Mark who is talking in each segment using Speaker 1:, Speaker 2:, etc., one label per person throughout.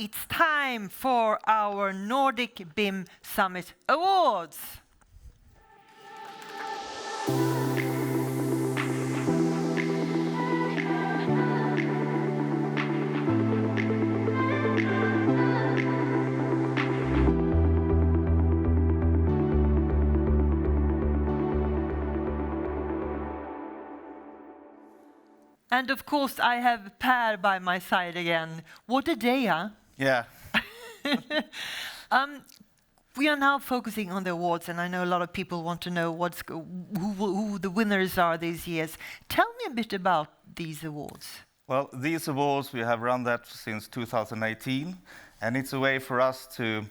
Speaker 1: it's time for our Nordic BIM Summit Awards. And of course, I have Per by my side again. What a day, huh?
Speaker 2: Yeah.
Speaker 1: We are now focusing on the awards, and I know a lot of people want to know who the winners are these years. Tell me a bit about these awards.
Speaker 2: Well, these awards, we have run that since 2018, and it's a way for us to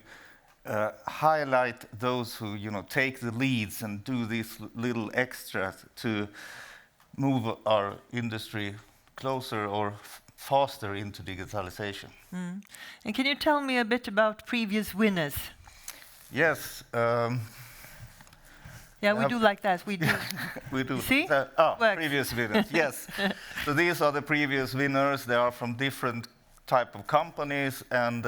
Speaker 2: highlight those who, take the leads and do these little extras to move our industry closer or faster into digitalization.
Speaker 1: And can you tell me a bit about previous winners?
Speaker 2: Yes.
Speaker 1: Yeah, we do like that. We do.
Speaker 2: We do.
Speaker 1: See?
Speaker 2: Previous winners. Yes. So these are the previous winners. They are from different type of companies, and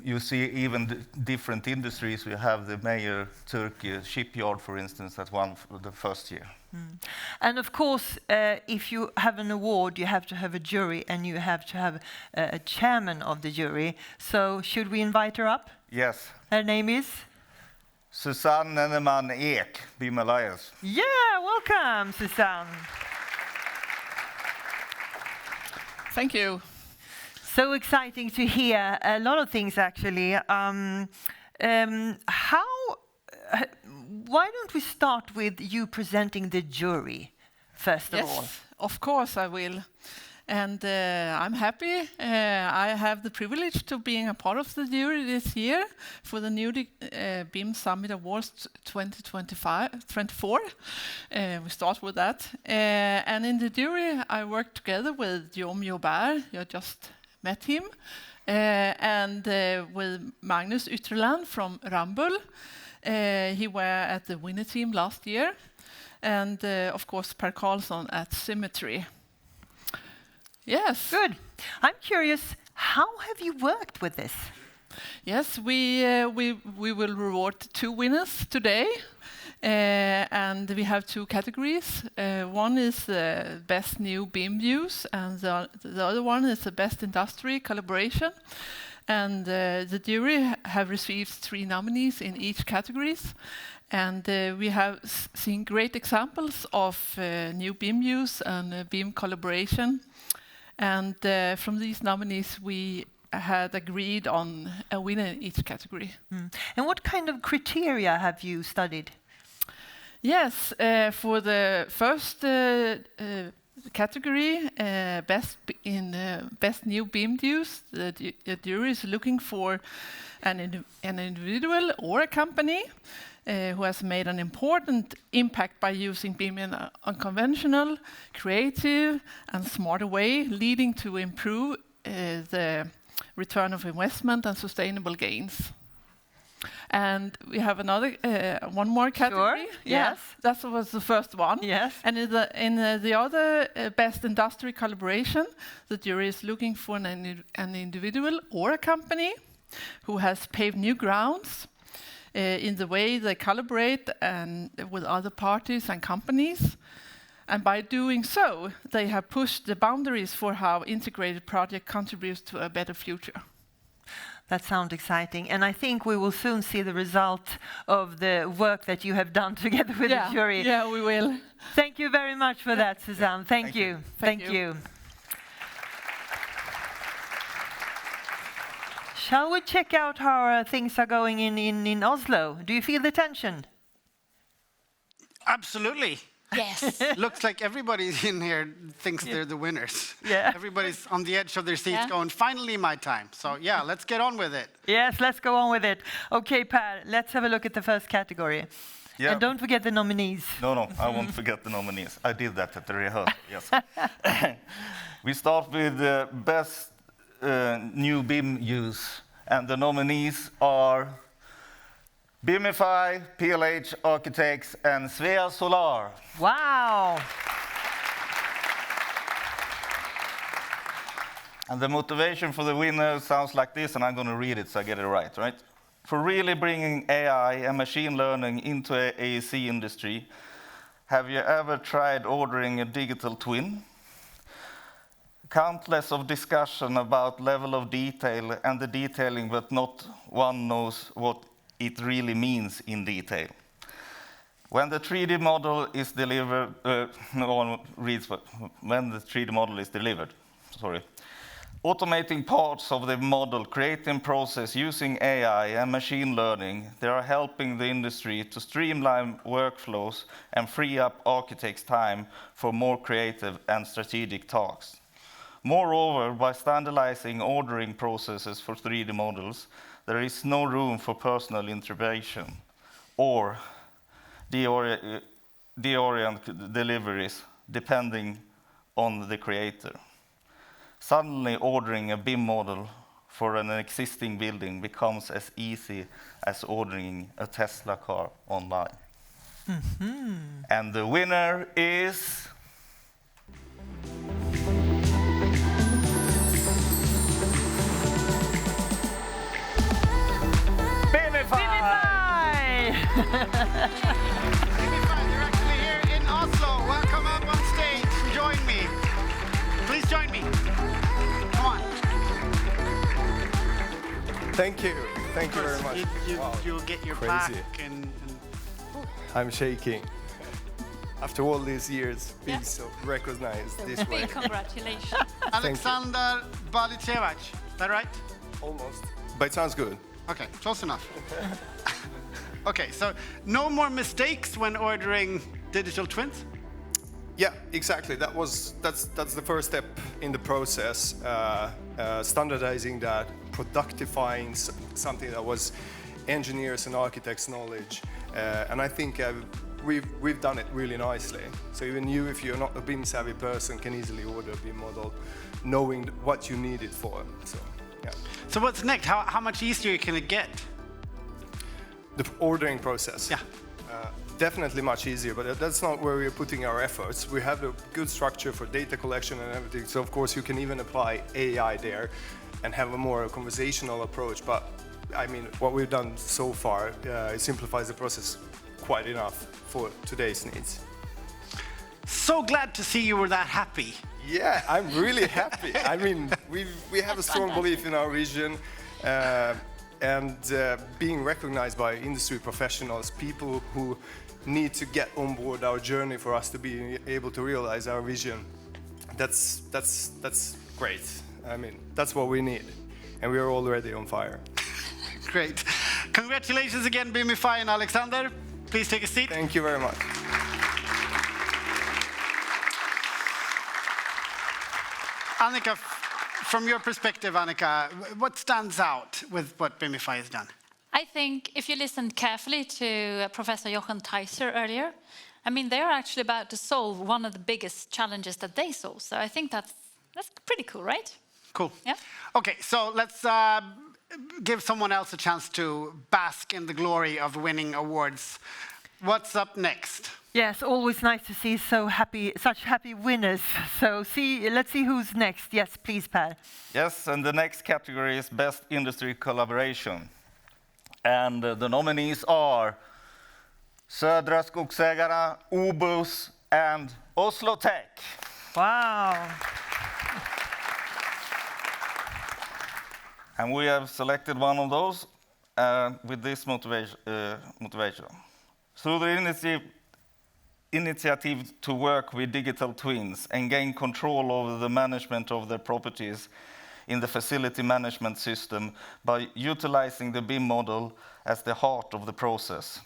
Speaker 2: you see even different industries. We have the major Turkey shipyard, for instance, that won for the first year.
Speaker 1: And of course, if you have an award, you have to have a jury, and you have to have a chairman of the jury. So should we invite her up?
Speaker 2: Yes.
Speaker 1: Her name is?
Speaker 2: Susanne Nennemann Ek, BIM Alliance.
Speaker 1: Yeah, welcome, Susanne.
Speaker 3: Thank you.
Speaker 1: So exciting to hear a lot of things, actually. Why don't we start with you presenting the jury, first of all?
Speaker 3: Yes, of course I will. And I'm happy. I have the privilege to being a part of the jury this year for the Nordic BIM Summit Awards 2024. We start with that. And in the jury, I work together with Guillaume Jobert. You just met him. And with Magnus Ytterland from Ramboll. He were at the winner team last year. And of course, Per Karlsson at Symmetry. Yes.
Speaker 1: Good. I'm curious, how have you worked with this?
Speaker 3: Yes, we will reward 2 winners today. And we have 2 categories. One is best new BIM use, and the other one is the best industry collaboration. And the jury have received 3 nominees in each categories. And we have seen great examples of new BIM use and BIM collaboration. And from these nominees, we had agreed on a winner in each category.
Speaker 1: And what kind of criteria have you studied?
Speaker 3: Yes, for the first category, best new BIM use, the jury is looking for an individual or a company who has made an important impact by using BIM in an unconventional, creative, and smarter way, leading to improve the return of investment and sustainable gains. And we have another, one more category.
Speaker 1: Sure.
Speaker 3: Yeah,
Speaker 1: Yes.
Speaker 3: that was the first one.
Speaker 1: Yes.
Speaker 3: And in the other best industry collaboration, the jury is looking for an individual or a company who has paved new grounds in the way they collaborate and with other parties and companies. And by doing so, they have pushed the boundaries for how integrated project contributes to a better future.
Speaker 1: That sounds exciting. And I think we will soon see the result of the work that you have done together with the jury.
Speaker 3: Yeah, we will.
Speaker 1: Thank you very much for that, Susanne. Thank you. Thank you. Shall we check out how things are going in Oslo? Do you feel the tension?
Speaker 4: Absolutely.
Speaker 5: Yes.
Speaker 4: Looks like everybody in here thinks they're the winners.
Speaker 1: Yeah.
Speaker 4: Everybody's on the edge of their seats
Speaker 5: Yeah.
Speaker 4: going, finally my time. So yeah, let's get on with it.
Speaker 1: Yes, let's go on with it. Okay, Per, let's have a look at the first category.
Speaker 2: Yeah.
Speaker 1: And don't forget the nominees.
Speaker 2: No, I won't forget the nominees. I did that at the rehearsal, yes. We start with the best new BIM use, and the nominees are BIMify, PLH Architects, and Svea Solar.
Speaker 1: Wow.
Speaker 2: And the motivation for the winner sounds like this, and I'm going to read it so I get it right? For really bringing AI and machine learning into the AEC industry, have you ever tried ordering a digital twin? Countless of discussion about level of detail and the detailing, but not one knows what it really means in detail. When the 3D model is delivered, no one reads when the 3D model is delivered, automating parts of the model, creating process using AI and machine learning, they are helping the industry to streamline workflows and free up architects' time for more creative and strategic tasks. Moreover, by standardizing ordering processes for 3D models, there is no room for personal intervention or deorient deliveries depending on the creator. Suddenly, ordering a BIM model for an existing building becomes as easy as ordering a Tesla car online. And the winner is...
Speaker 4: You're actually here in Oslo. Welcome up on stage. Join me. Please join me. Come on.
Speaker 5: Thank you. Thank you very much.
Speaker 4: You'll get your
Speaker 5: Crazy.
Speaker 4: back and
Speaker 5: I'm shaking. After all these years, being
Speaker 6: Yeah.
Speaker 5: so recognized this way.
Speaker 6: Big congratulations.
Speaker 4: Alexander Balicevac. Is that right?
Speaker 5: Almost. But it sounds good.
Speaker 4: Okay, close enough. Okay, so no more mistakes when ordering digital twins?
Speaker 5: Yeah, exactly. That's the first step in the process. Standardizing that, productifying something that was engineers and architects' knowledge, and I think we've done it really nicely. So even you, if you're not a BIM savvy person, can easily order a BIM model, knowing what you need it for. So yeah.
Speaker 4: So what's next? How much easier can it get?
Speaker 5: The ordering process.
Speaker 4: Yeah.
Speaker 5: Definitely much easier, but that's not where we're putting our efforts. We have a good structure for data collection and everything, so of course you can even apply AI there and have a more conversational approach. But I mean, what we've done so far, it simplifies the process quite enough for today's needs.
Speaker 4: So glad to see you were that happy.
Speaker 5: Yeah, I'm really happy. I mean, we have a strong belief in our vision, and being recognized by industry professionals, people who need to get on board our journey for us to be able to realize our vision. That's great. I mean, that's what we need, and we are already on fire.
Speaker 4: Great. Congratulations again, BIMify and Alexander. Please take a seat.
Speaker 5: Thank you very much.
Speaker 4: Annika, from your perspective, Annika, what stands out with what BIMify has done?
Speaker 6: I think if you listened carefully to Professor Jochen Theiser earlier, I mean, they're actually about to solve one of the biggest challenges that they solve. So I think that's pretty cool, right?
Speaker 4: Cool.
Speaker 6: Yeah.
Speaker 4: Okay, so let's give someone else a chance to bask in the glory of winning awards. What's up next?
Speaker 1: Yes, always nice to see such happy winners. So let's see who's next. Yes, please, Per.
Speaker 2: Yes, and the next category is Best Industry Collaboration. And the nominees are Södra Skogsägarna, Obus, and Oslo Tech.
Speaker 1: Wow.
Speaker 2: And we have selected one of those with this motivation. Through the initiative to work with digital twins and gain control over the management of their properties in the facility management system by utilizing the BIM model as the heart of the process.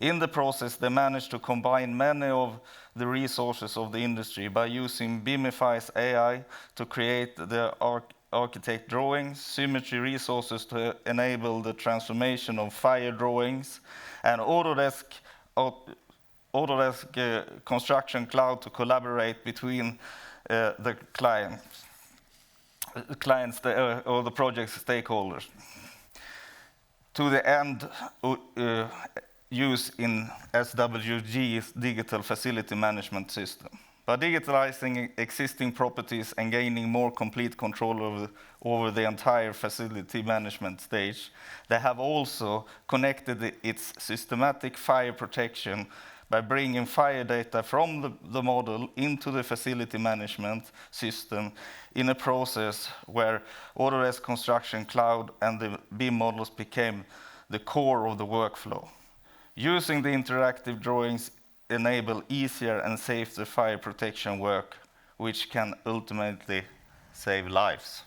Speaker 2: In the process, they managed to combine many of the resources of the industry by using BIMify's AI to create the architect drawings, symmetry resources to enable the transformation of fire drawings, and Autodesk Construction Cloud to collaborate between the clients or the project's stakeholders to the end use in SWG's digital facility management system. By digitalizing existing properties and gaining more complete control over the entire facility management stage, they have also connected its systematic fire protection by bringing fire data from the model into the facility management system in a process where Autodesk Construction Cloud and the BIM models became the core of the workflow. Using the interactive drawings enable easier and safer fire protection work, which can ultimately save lives.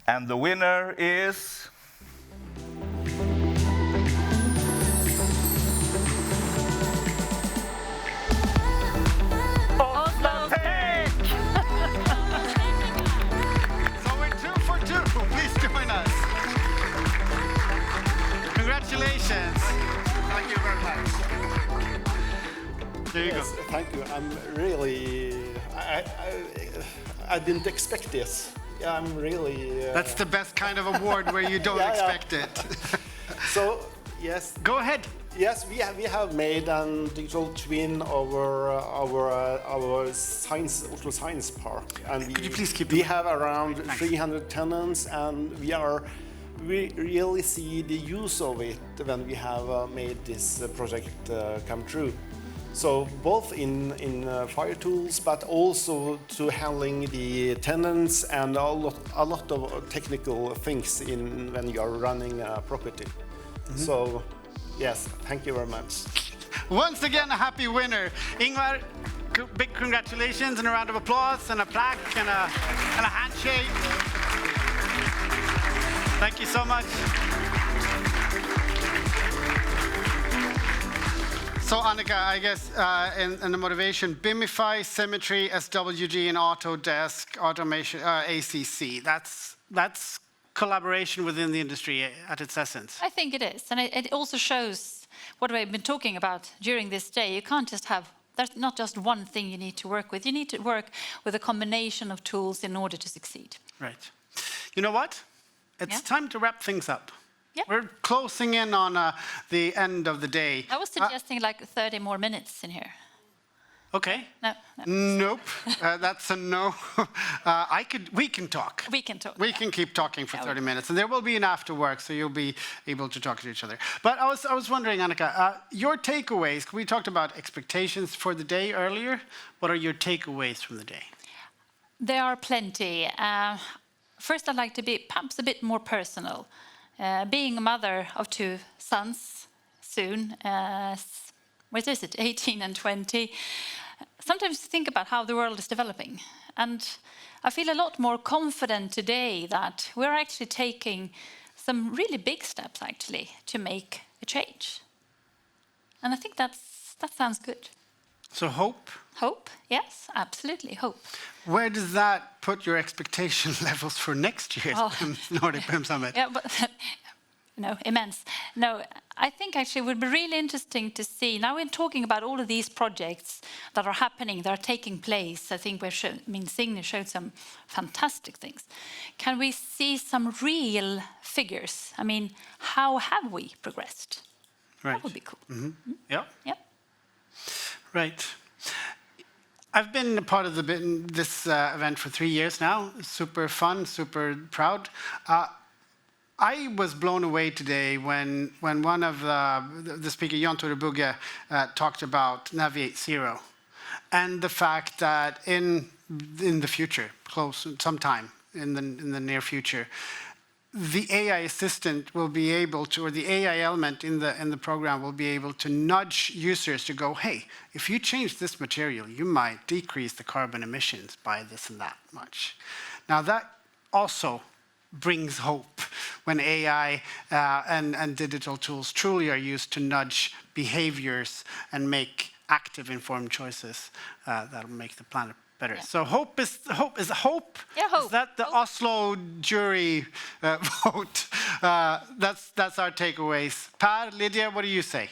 Speaker 2: And the winner is...
Speaker 1: Oslo Tech!
Speaker 4: So we're 2 for 2. Please join us. Congratulations. Thank you very much. There you
Speaker 7: Yes,
Speaker 4: go.
Speaker 7: thank you. I'm really. I didn't expect this. Yeah, I'm really.
Speaker 4: That's the best kind of award where you don't
Speaker 7: Yeah, yeah.
Speaker 4: expect it.
Speaker 7: So yes,
Speaker 4: Go ahead.
Speaker 7: yes, we have made a digital twin of our science Oslo Science Park, and
Speaker 4: Could you please keep
Speaker 7: we
Speaker 4: them-
Speaker 7: have around
Speaker 4: Thanks.
Speaker 7: 300 tenants, and we really see the use of it when we have made this project come true. So both in fire tools, but also to handling the tenants and a lot of technical things when you are running a property. So yes, thank you very much.
Speaker 4: Once again, a happy winner. Ingvar, big congratulations and a round of applause and a plaque and a handshake. Thank you so much. So Annika, I guess in the motivation, BIMify, Symmetry, SWG, and Autodesk, Automation, ACC. That's collaboration within the industry at its essence.
Speaker 6: I think it is. And it also shows what we've been talking about during this day. You can't just have, there's not just one thing you need to work with. You need to work with a combination of tools in order to succeed.
Speaker 4: Right. You know what? It's
Speaker 6: Yeah.
Speaker 4: time to wrap things up.
Speaker 6: Yeah.
Speaker 4: We're closing in on the end of the day.
Speaker 6: I was suggesting like 30 more minutes in here.
Speaker 4: Okay.
Speaker 6: No.
Speaker 4: Nope. That's a no. We can talk.
Speaker 6: We can talk.
Speaker 4: We can keep talking for
Speaker 6: Yeah,
Speaker 4: 30 minutes, and there will be an after work, so you'll be able to talk to each other. But I was wondering, Annika, your takeaways. We talked about expectations for the day earlier. What are your takeaways from the day?
Speaker 6: There are plenty. First, I'd like to be perhaps a bit more personal. Being a mother of 2 sons soon, what is it, 18 and 20, sometimes think about how the world is developing. And I feel a lot more confident today that we're actually taking some really big steps, actually, to make a change. And I think that sounds good.
Speaker 4: So hope.
Speaker 6: Hope, yes, absolutely, hope.
Speaker 4: Where does that put your expectation levels for next year's Nordic BIM Summit?
Speaker 6: Yeah, but immense. No, I think actually it would be really interesting to see. Now we're talking about all of these projects that are happening, that are taking place. I think Signe showed some fantastic things. Can we see some real figures? I mean, how have we progressed?
Speaker 4: Right.
Speaker 6: That would be cool.
Speaker 4: Yeah.
Speaker 6: Yeah.
Speaker 4: Right. I've been a part of this event for 3 years now. Super fun, super proud. I was blown away today when one of the speaker, Jan Tore Bugge, talked about Navigate Zero, and the fact that in the future, sometime in the near future, the AI assistant will be able to, or the AI element in the program will be able to nudge users to go, hey, if you change this material, you might decrease the carbon emissions by this and that much. Now that also brings hope when AI and digital tools truly are used to nudge behaviors and make active, informed choices that'll make the planet better.
Speaker 6: Yeah.
Speaker 4: So hope is hope.
Speaker 6: Yeah, hope.
Speaker 4: Is that the Oslo jury vote? That's our takeaways. Per, Lydia, what do you say?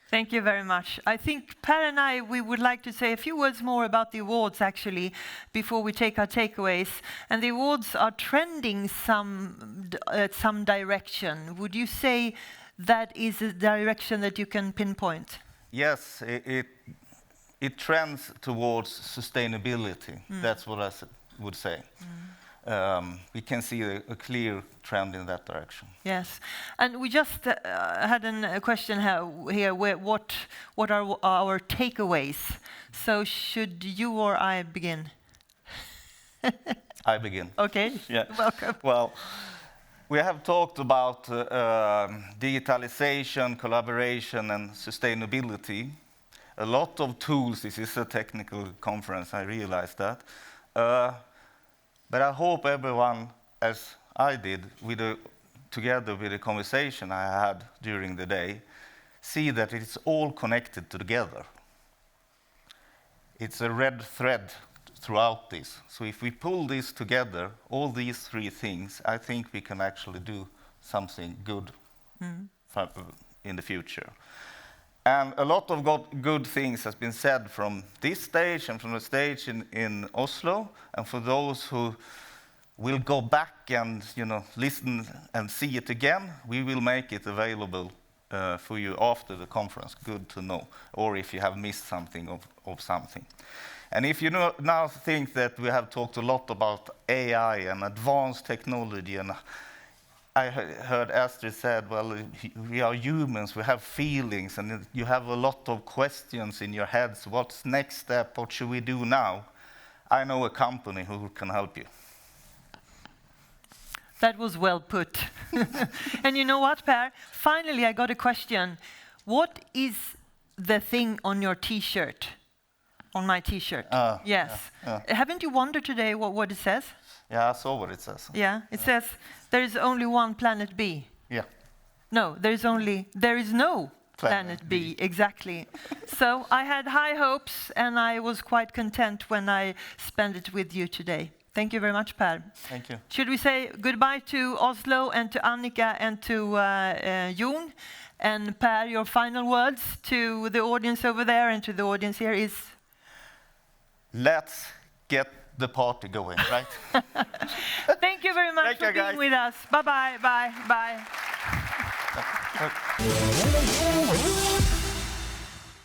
Speaker 1: Thank you very much. I think Per and I, we would like to say a few words more about the awards, actually, before we take our takeaways. And the awards are trending some direction. Would you say that is a direction that you can pinpoint?
Speaker 2: Yes, it trends towards sustainability. That's what I would say. We can see a clear trend in that direction.
Speaker 1: Yes, and we just had a question here. What are our takeaways? So should you or I begin?
Speaker 2: I begin.
Speaker 1: Okay.
Speaker 2: Yeah.
Speaker 1: Welcome.
Speaker 2: Well, we have talked about digitalization, collaboration, and sustainability. A lot of tools. This is a technical conference, I realize that. But I hope everyone, as I did, together with the conversation I had during the day, see that it's all connected together. It's a red thread throughout this. So if we pull this together, all these three things, I think we can actually do something good in the future. And a lot of good things has been said from this stage and from the stage in Oslo. And for those who will go back and listen and see it again, we will make it available for you after the conference. Good to know. Or if you have missed something of something. And if you now think that we have talked a lot about AI and advanced technology, and I heard Astrid said, well, we are humans, we have feelings, and you have a lot of questions in your heads. What's next step? What should we do now? I know a company who can help you.
Speaker 1: That was well put. And you know what, Per? Finally, I got a question. What is the thing on your T-shirt? On my T-shirt? Yes. Haven't you wondered today what it says?
Speaker 2: Yeah, I saw what it says.
Speaker 1: Yeah, it says there is only one planet B.
Speaker 2: Yeah.
Speaker 1: No, there is no planet B. Exactly. So I had high hopes, and I was quite content when I spent it with you today. Thank you very much, Per.
Speaker 2: Thank you.
Speaker 1: Should we say goodbye to Oslo and to Annika and to Jon? And Per, your final words to the audience over there and to the audience here is?
Speaker 2: Let's get the party going, right?
Speaker 1: Thank you very much for being with us. Bye-bye, bye, bye.